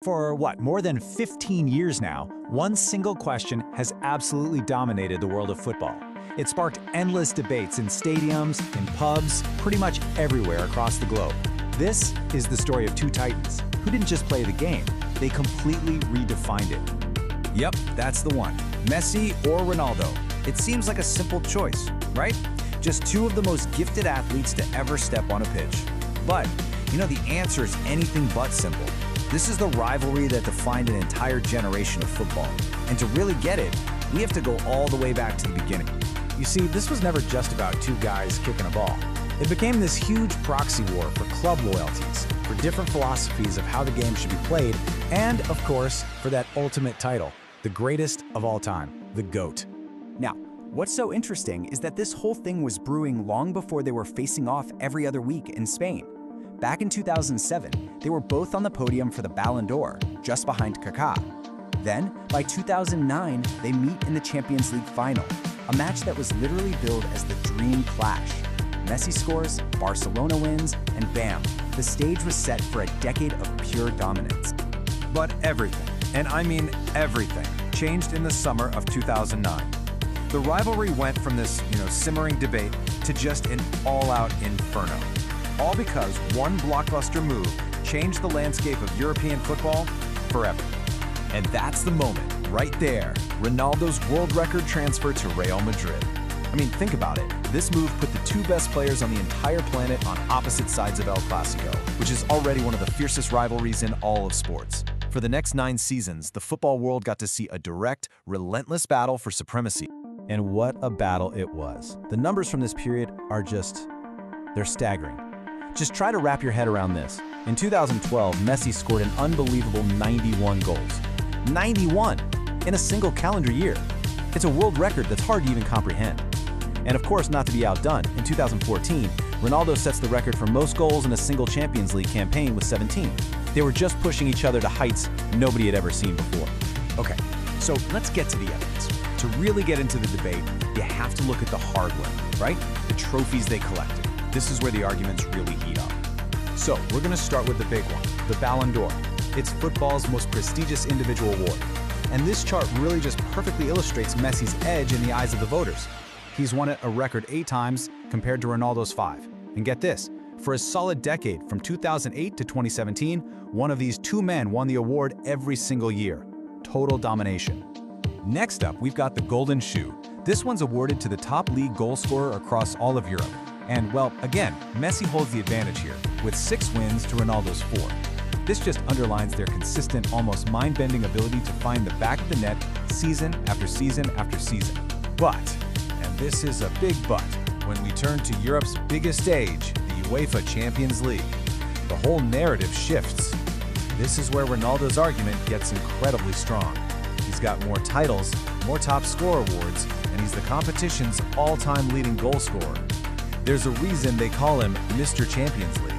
For what, more than 15 years now, one single question has absolutely dominated the world of football. It sparked endless debates in stadiums, in pubs, pretty much everywhere across the globe. This is the story of two titans who didn't just play the game, they completely redefined it. Yep, that's the one. Messi or Ronaldo. It seems like a simple choice, right? Just two of the most gifted athletes to ever step on a pitch. But, the answer is anything but simple. This is the rivalry that defined an entire generation of football. And to really get it, we have to go all the way back to the beginning. You see, this was never just about two guys kicking a ball. It became this huge proxy war for club loyalties, for different philosophies of how the game should be played, and, of course, for that ultimate title, the greatest of all time, the GOAT. Now, what's so interesting is that this whole thing was brewing long before they were facing off every other week in Spain. Back in 2007, they were both on the podium for the Ballon d'Or, just behind Kaká. Then, by 2009, they meet in the Champions League final, a match that was literally billed as the dream clash. Messi scores, Barcelona wins, and bam, the stage was set for a decade of pure dominance. But everything, and I mean everything, changed in the summer of 2009. The rivalry went from this, simmering debate to just an all-out inferno. All because one blockbuster move changed the landscape of European football forever. And that's the moment, right there, Ronaldo's world record transfer to Real Madrid. I mean, think about it. This move put the two best players on the entire planet on opposite sides of El Clasico, which is already one of the fiercest rivalries in all of sports. For the next 9 seasons, the football world got to see a direct, relentless battle for supremacy. And what a battle it was. The numbers from this period are they're staggering. Just try to wrap your head around this. In 2012, Messi scored an unbelievable 91 goals. 91 in a single calendar year. It's a world record that's hard to even comprehend. And of course, not to be outdone, in 2014, Ronaldo sets the record for most goals in a single Champions League campaign with 17. They were just pushing each other to heights nobody had ever seen before. Okay, so let's get to the evidence. To really get into the debate, you have to look at the hardware, right? The trophies they collected. This is where the arguments really heat up. So we're going to start with the big one, the Ballon d'Or. It's football's most prestigious individual award. And this chart really just perfectly illustrates Messi's edge in the eyes of the voters. He's won it a record 8 times compared to Ronaldo's 5. And get this, for a solid decade, from 2008 to 2017, one of these two men won the award every single year. Total domination. Next up, we've got the Golden Shoe. This one's awarded to the top league goal scorer across all of Europe. And, well, again, Messi holds the advantage here, with 6 wins to Ronaldo's 4. This just underlines their consistent, almost mind-bending ability to find the back of the net season after season after season. But, and this is a big but, when we turn to Europe's biggest stage, the UEFA Champions League, the whole narrative shifts. This is where Ronaldo's argument gets incredibly strong. He's got more titles, more top score awards, and he's the competition's all-time leading goal scorer. There's a reason they call him Mr. Champions League.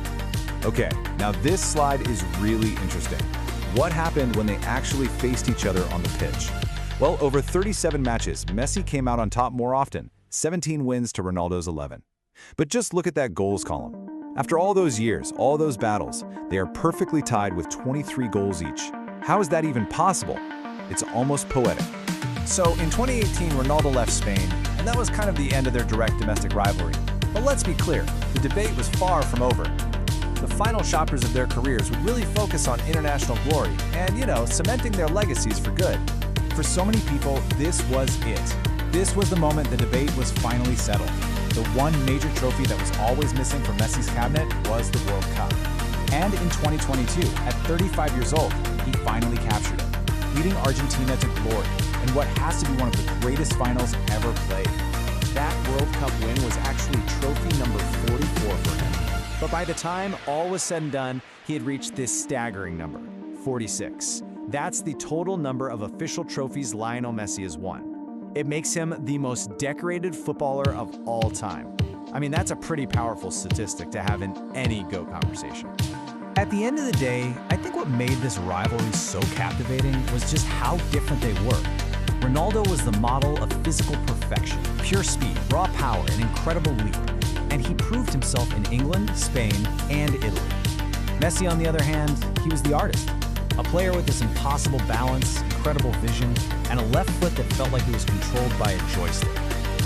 Okay, now this slide is really interesting. What happened when they actually faced each other on the pitch? Well, over 37 matches, Messi came out on top more often, 17 wins to Ronaldo's 11. But just look at that goals column. After all those years, all those battles, they are perfectly tied with 23 goals each. How is that even possible? It's almost poetic. So in 2018, Ronaldo left Spain, and that was kind of the end of their direct domestic rivalry. But let's be clear, the debate was far from over. The final chapters of their careers would really focus on international glory and, cementing their legacies for good. For so many people, this was it. This was the moment the debate was finally settled. The one major trophy that was always missing from Messi's cabinet was the World Cup. And in 2022, at 35 years old, he finally captured it, leading Argentina to glory in what has to be one of the greatest finals ever played. That World Cup win was actually trophy number 44 for him. But by the time all was said and done, he had reached this staggering number, 46. That's the total number of official trophies Lionel Messi has won. It makes him the most decorated footballer of all time. I mean, that's a pretty powerful statistic to have in any GOAT conversation. At the end of the day, I think what made this rivalry so captivating was just how different they were. Ronaldo was the model of physical perfection, pure speed, raw power, and incredible leap. And he proved himself in England, Spain, and Italy. Messi, on the other hand, he was the artist. A player with this impossible balance, incredible vision, and a left foot that felt like it was controlled by a joystick.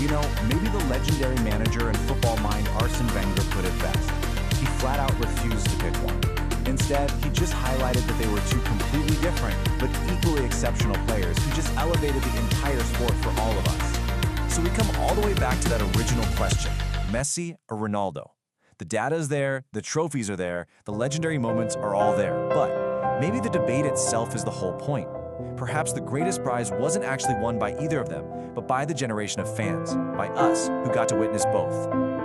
You know, maybe the legendary manager and football mind Arsene Wenger put it best. He flat out refused to pick one. Instead, he just highlighted that they were two completely different, but equally exceptional players who just elevated the entire sport for all of us. So we come all the way back to that original question, Messi or Ronaldo? The data is there, the trophies are there, the legendary moments are all there, but maybe the debate itself is the whole point. Perhaps the greatest prize wasn't actually won by either of them, but by the generation of fans, by us who got to witness both.